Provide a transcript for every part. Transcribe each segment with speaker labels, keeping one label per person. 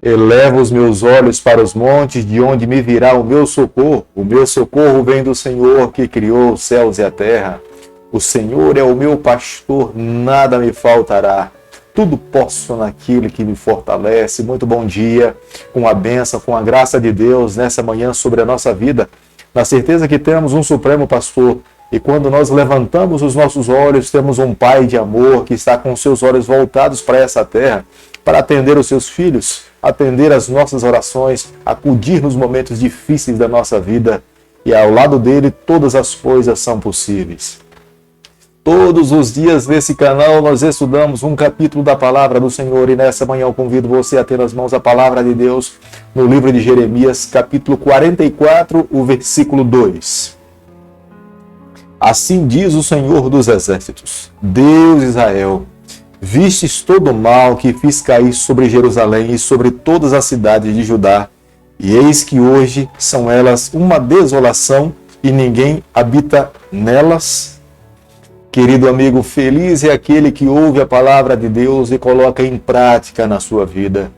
Speaker 1: Elevo os meus olhos para os montes, de onde me virá o meu socorro. O meu socorro vem do Senhor, que criou os céus e a terra. O Senhor é o meu pastor, nada me faltará. Tudo posso naquele que me fortalece. Muito bom dia, com a bênção, com a graça de Deus nessa manhã sobre a nossa vida, na certeza que temos um Supremo Pastor. E quando nós levantamos os nossos olhos, temos um Pai de amor que está com seus olhos voltados para essa terra, para atender os seus filhos, atender as nossas orações, acudir nos momentos difíceis da nossa vida. E ao lado dele, todas as coisas são possíveis. Todos os dias nesse canal nós estudamos um capítulo da Palavra do Senhor e nessa manhã eu convido você a ter nas mãos a Palavra de Deus no livro de Jeremias, capítulo 44, o versículo 2. Assim diz o Senhor dos Exércitos, Deus de Israel, vistes todo o mal que fiz cair sobre Jerusalém e sobre todas as cidades de Judá, e eis que hoje são elas uma desolação e ninguém habita nelas. Querido amigo, feliz é aquele que ouve a palavra de Deus e coloca em prática na sua vida.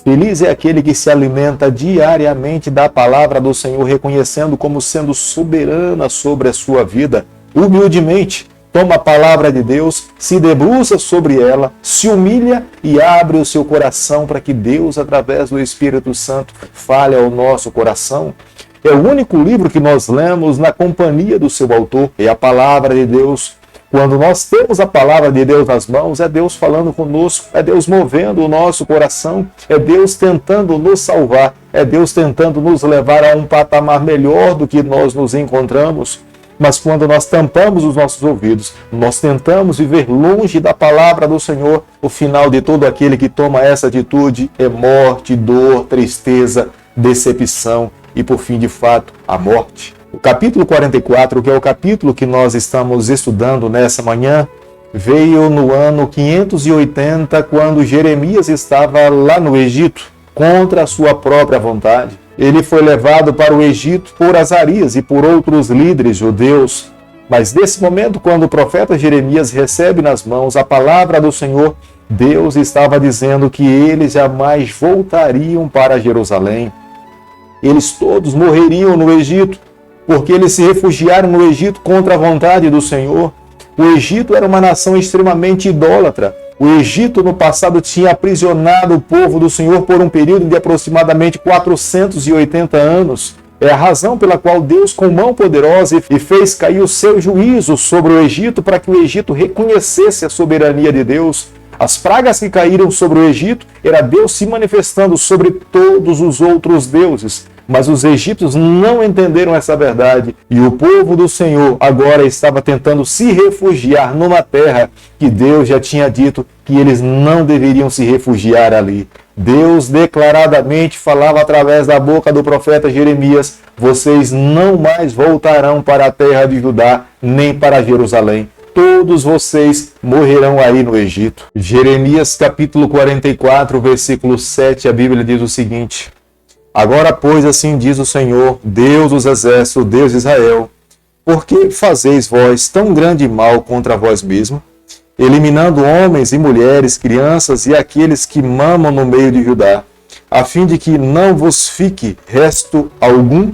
Speaker 1: Feliz é aquele que se alimenta diariamente da palavra do Senhor, reconhecendo como sendo soberana sobre a sua vida. Humildemente, toma a palavra de Deus, se debruça sobre ela, se humilha e abre o seu coração para que Deus, através do Espírito Santo, fale ao nosso coração. É o único livro que nós lemos na companhia do seu autor, é a palavra de Deus. Quando nós temos a palavra de Deus nas mãos, é Deus falando conosco, é Deus movendo o nosso coração, é Deus tentando nos salvar, é Deus tentando nos levar a um patamar melhor do que nós nos encontramos. Mas quando nós tampamos os nossos ouvidos, nós tentamos viver longe da palavra do Senhor, o final de todo aquele que toma essa atitude é morte, dor, tristeza, decepção e, por fim, de fato, a morte. O capítulo 44, que é o capítulo que nós estamos estudando nessa manhã, veio no ano 580, quando Jeremias estava lá no Egito, contra a sua própria vontade. Ele foi levado para o Egito por Azarias e por outros líderes judeus. Mas nesse momento, quando o profeta Jeremias recebe nas mãos a palavra do Senhor, Deus estava dizendo que eles jamais voltariam para Jerusalém. Eles todos morreriam no Egito, porque eles se refugiaram no Egito contra a vontade do Senhor. O Egito era uma nação extremamente idólatra. O Egito, no passado, tinha aprisionado o povo do Senhor por um período de aproximadamente 480 anos. É a razão pela qual Deus, com mão poderosa, fez cair o seu juízo sobre o Egito, para que o Egito reconhecesse a soberania de Deus. As pragas que caíram sobre o Egito era Deus se manifestando sobre todos os outros deuses. Mas os egípcios não entenderam essa verdade e o povo do Senhor agora estava tentando se refugiar numa terra que Deus já tinha dito que eles não deveriam se refugiar ali. Deus declaradamente falava através da boca do profeta Jeremias: vocês não mais voltarão para a terra de Judá, nem para Jerusalém. Todos vocês morrerão aí no Egito. Jeremias capítulo 44, versículo 7, a Bíblia diz o seguinte: agora, pois, assim diz o Senhor, Deus dos exércitos, Deus de Israel, por que fazeis vós tão grande mal contra vós mesmos, eliminando homens e mulheres, crianças e aqueles que mamam no meio de Judá, a fim de que não vos fique resto algum?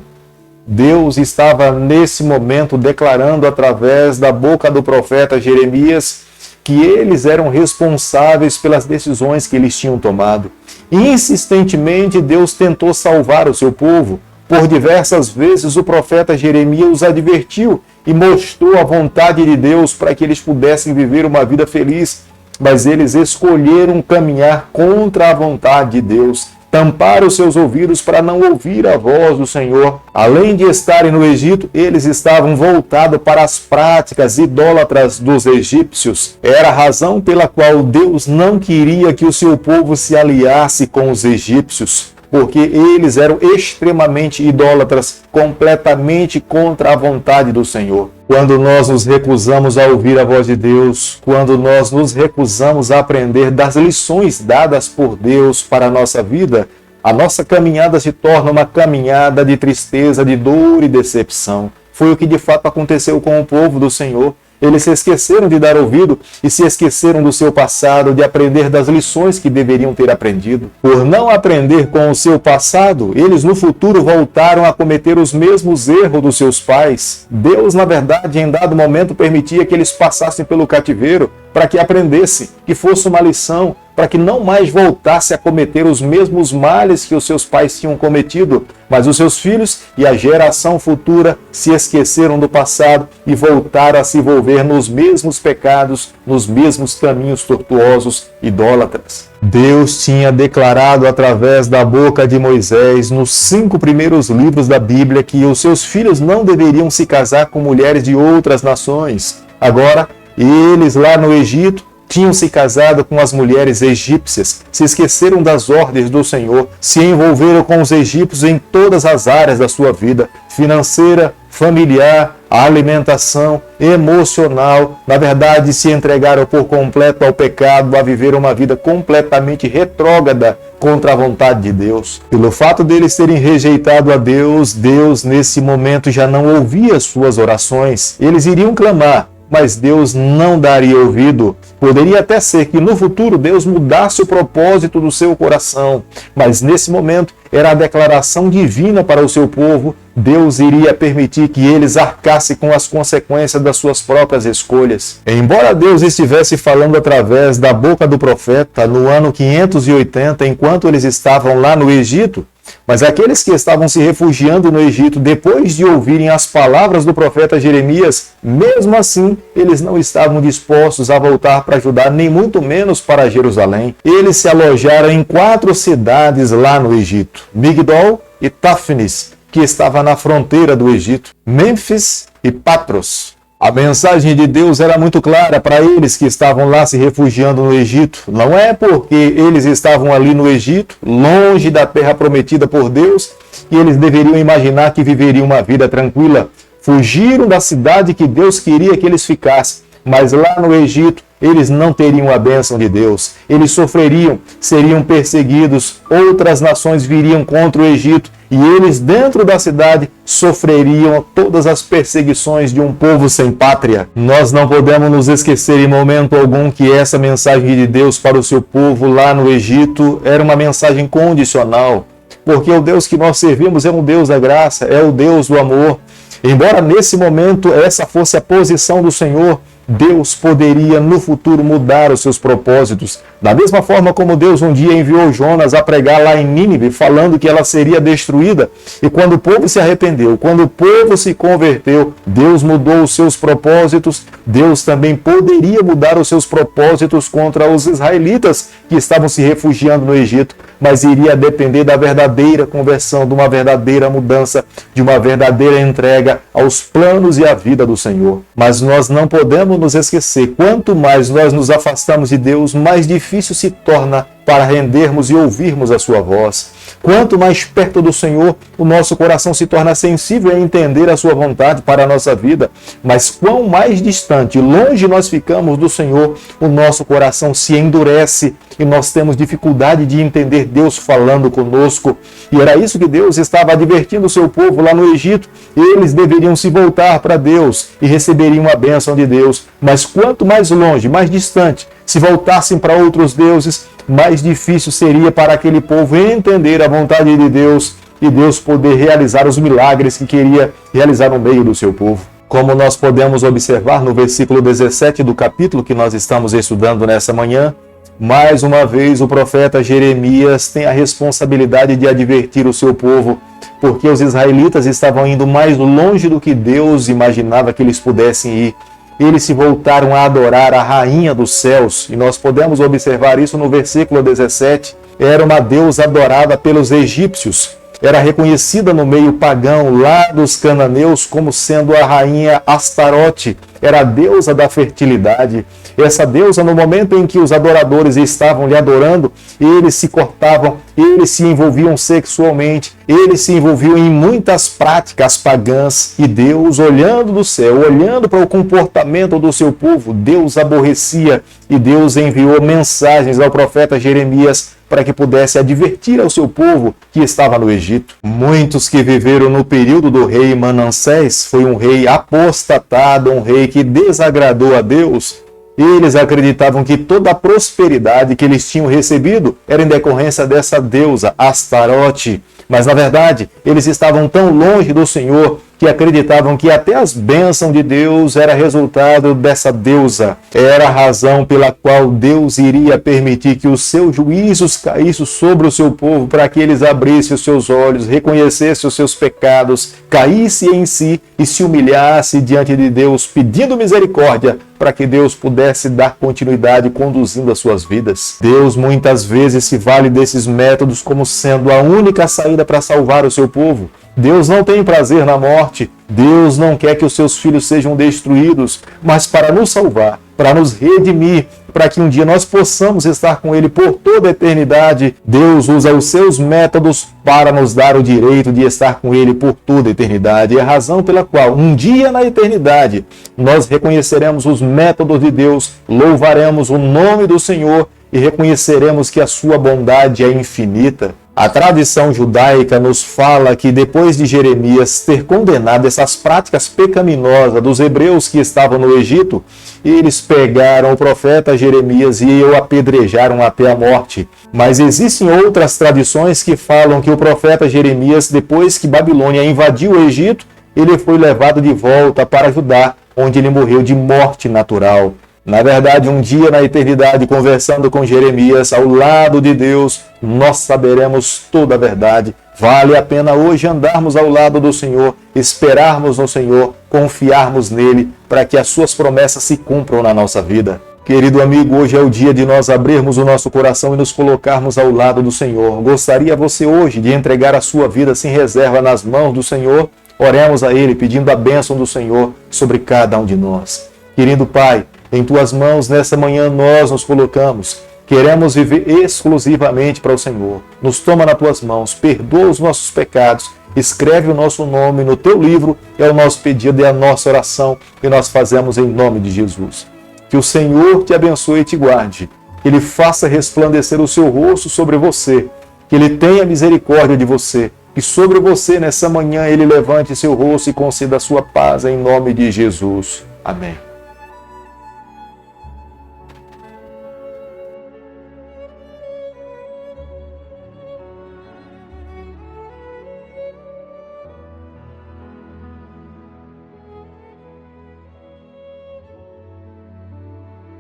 Speaker 1: Deus estava nesse momento declarando através da boca do profeta Jeremias que eles eram responsáveis pelas decisões que eles tinham tomado. Insistentemente, Deus tentou salvar o seu povo. Por diversas vezes, o profeta Jeremias os advertiu e mostrou a vontade de Deus para que eles pudessem viver uma vida feliz. Mas eles escolheram caminhar contra a vontade de Deus. Tamparam os seus ouvidos para não ouvir a voz do Senhor. Além de estarem no Egito, eles estavam voltados para as práticas idólatras dos egípcios. Era a razão pela qual Deus não queria que o seu povo se aliasse com os egípcios, porque eles eram extremamente idólatras, completamente contra a vontade do Senhor. Quando nós nos recusamos a ouvir a voz de Deus, quando nós nos recusamos a aprender das lições dadas por Deus para a nossa vida, a nossa caminhada se torna uma caminhada de tristeza, de dor e decepção. Foi o que de fato aconteceu com o povo do Senhor. Eles se esqueceram de dar ouvido e se esqueceram do seu passado, de aprender das lições que deveriam ter aprendido. Por não aprender com o seu passado, eles no futuro voltaram a cometer os mesmos erros dos seus pais. Deus, na verdade, em dado momento permitia que eles passassem pelo cativeiro para que aprendessem, que fosse uma lição, para que não mais voltasse a cometer os mesmos males que os seus pais tinham cometido. Mas os seus filhos e a geração futura se esqueceram do passado e voltaram a se envolver nos mesmos pecados, nos mesmos caminhos tortuosos, idólatras. Deus tinha declarado através da boca de Moisés, nos 5 primeiros livros da Bíblia, que os seus filhos não deveriam se casar com mulheres de outras nações. Agora, eles lá no Egito tinham se casado com as mulheres egípcias, se esqueceram das ordens do Senhor, se envolveram com os egípcios em todas as áreas da sua vida, financeira, familiar, alimentação, emocional. Na verdade, se entregaram por completo ao pecado, a viver uma vida completamente retrógrada contra a vontade de Deus. Pelo fato deles terem rejeitado a Deus, Deus nesse momento já não ouvia suas orações. Eles iriam clamar, mas Deus não daria ouvido. Poderia até ser que no futuro Deus mudasse o propósito do seu coração, mas nesse momento era a declaração divina para o seu povo. Deus iria permitir que eles arcassem com as consequências das suas próprias escolhas. Embora Deus estivesse falando através da boca do profeta no ano 580, enquanto eles estavam lá no Egito, mas aqueles que estavam se refugiando no Egito, depois de ouvirem as palavras do profeta Jeremias, mesmo assim, eles não estavam dispostos a voltar para Judá, nem muito menos para Jerusalém. Eles se alojaram em 4 cidades lá no Egito: Migdol e Táfnis, que estava na fronteira do Egito, Mênfis e Patros. A mensagem de Deus era muito clara para eles que estavam lá se refugiando no Egito. Não é porque eles estavam ali no Egito, longe da terra prometida por Deus, que eles deveriam imaginar que viveriam uma vida tranquila. Fugiram da cidade que Deus queria que eles ficassem, mas lá no Egito eles não teriam a bênção de Deus. Eles sofreriam, seriam perseguidos, outras nações viriam contra o Egito e eles dentro da cidade sofreriam todas as perseguições de um povo sem pátria. Nós não podemos nos esquecer em momento algum que essa mensagem de Deus para o seu povo lá no Egito era uma mensagem condicional, porque o Deus que nós servimos é um Deus da graça, é o Deus do amor. Embora nesse momento essa fosse a posição do Senhor, Deus poderia no futuro mudar os seus propósitos. Da mesma forma como Deus um dia enviou Jonas a pregar lá em Nínive, falando que ela seria destruída. E quando o povo se arrependeu, quando o povo se converteu, Deus mudou os seus propósitos. Deus também poderia mudar os seus propósitos contra os israelitas que estavam se refugiando no Egito, mas iria depender da verdadeira conversão, de uma verdadeira mudança, de uma verdadeira entrega aos planos e à vida do Senhor. Mas nós não podemos nos esquecer, quanto mais nós nos afastamos de Deus, mais difícil se torna para rendermos e ouvirmos a sua voz. Quanto mais perto do Senhor, o nosso coração se torna sensível a entender a sua vontade para a nossa vida. Mas quão mais distante, longe nós ficamos do Senhor, o nosso coração se endurece e nós temos dificuldade de entender Deus falando conosco. E era isso que Deus estava advertindo o seu povo lá no Egito. Eles deveriam se voltar para Deus e receberiam a bênção de Deus. Mas quanto mais longe, mais distante, se voltassem para outros deuses, mais difícil seria para aquele povo entender a vontade de Deus e Deus poder realizar os milagres que queria realizar no meio do seu povo. Como nós podemos observar no versículo 17 do capítulo que nós estamos estudando nessa manhã, mais uma vez o profeta Jeremias tem a responsabilidade de advertir o seu povo, porque os israelitas estavam indo mais longe do que Deus imaginava que eles pudessem ir. Eles se voltaram a adorar a rainha dos céus, e nós podemos observar isso no versículo 17. Era uma deusa adorada pelos egípcios, era reconhecida no meio pagão lá dos cananeus como sendo a rainha Astarote, era a deusa da fertilidade. Essa deusa, no momento em que os adoradores estavam lhe adorando, eles se cortavam, eles se envolviam sexualmente, eles se envolviam em muitas práticas pagãs. E Deus, olhando do céu, olhando para o comportamento do seu povo, Deus aborrecia e Deus enviou mensagens ao profeta Jeremias para que pudesse advertir ao seu povo que estava no Egito. Muitos que viveram no período do rei Manassés, foi um rei apostatado, um rei que desagradou a Deus. Eles acreditavam que toda a prosperidade que eles tinham recebido era em decorrência dessa deusa, Astarote. Mas, na verdade, eles estavam tão longe do Senhor que acreditavam que até as bênçãos de Deus era resultado dessa deusa. Era a razão pela qual Deus iria permitir que os seus juízos caíssem sobre o seu povo para que eles abrissem os seus olhos, reconhecessem os seus pecados, caíssem em si e se humilhassem diante de Deus, pedindo misericórdia para que Deus pudesse dar continuidade conduzindo as suas vidas. Deus muitas vezes se vale desses métodos como sendo a única saída para salvar o seu povo. Deus não tem prazer na morte, Deus não quer que os seus filhos sejam destruídos, mas para nos salvar, para nos redimir, para que um dia nós possamos estar com Ele por toda a eternidade, Deus usa os seus métodos para nos dar o direito de estar com Ele por toda a eternidade. É a razão pela qual um dia na eternidade nós reconheceremos os métodos de Deus, louvaremos o nome do Senhor e reconheceremos que a sua bondade é infinita. A tradição judaica nos fala que depois de Jeremias ter condenado essas práticas pecaminosas dos hebreus que estavam no Egito, eles pegaram o profeta Jeremias e o apedrejaram até a morte. Mas existem outras tradições que falam que o profeta Jeremias, depois que Babilônia invadiu o Egito, ele foi levado de volta para Judá, onde ele morreu de morte natural. Na verdade, um dia na eternidade, conversando com Jeremias, ao lado de Deus, nós saberemos toda a verdade. Vale a pena hoje andarmos ao lado do Senhor, esperarmos no Senhor, confiarmos nele, para que as suas promessas se cumpram na nossa vida. Querido amigo, hoje é o dia de nós abrirmos o nosso coração e nos colocarmos ao lado do Senhor. Gostaria você hoje de entregar a sua vida sem reserva nas mãos do Senhor? Oremos a Ele, pedindo a bênção do Senhor sobre cada um de nós. Querido Pai, em Tuas mãos, nessa manhã, nós nos colocamos. Queremos viver exclusivamente para o Senhor. Nos toma nas Tuas mãos, perdoa os nossos pecados, escreve o nosso nome no Teu livro, é o nosso pedido e a nossa oração que nós fazemos em nome de Jesus. Que o Senhor te abençoe e te guarde, que Ele faça resplandecer o seu rosto sobre você, que Ele tenha misericórdia de você, que sobre você, nessa manhã, Ele levante seu rosto e conceda a sua paz em nome de Jesus. Amém.